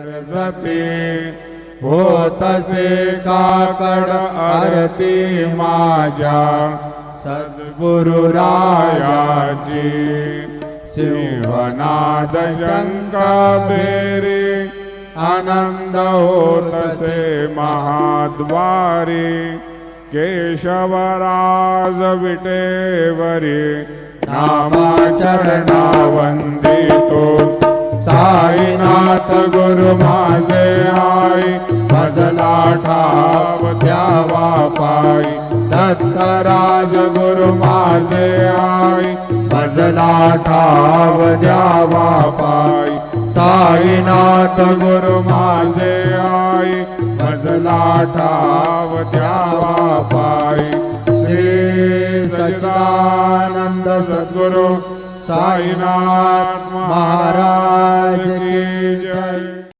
सती होतसे काकड आरती माझ्या सद्गुरु रायाची सिंहनाद शंख बेरी आनंद होतसे महाद्वारी केशवराज विटेवरी नामाचरणा वंदितो साईनाथ गुरु माझे आई भजला ठाव द्यावा पायी दत्तराज गुरु माझे आई भजला ठाव द्यावा पायी साईनाथ गुरु माझे आई भजला ठाव द्यावा पायी श्री सच्चिदानंद सद्गुरु साईनाथ महाराज की जय।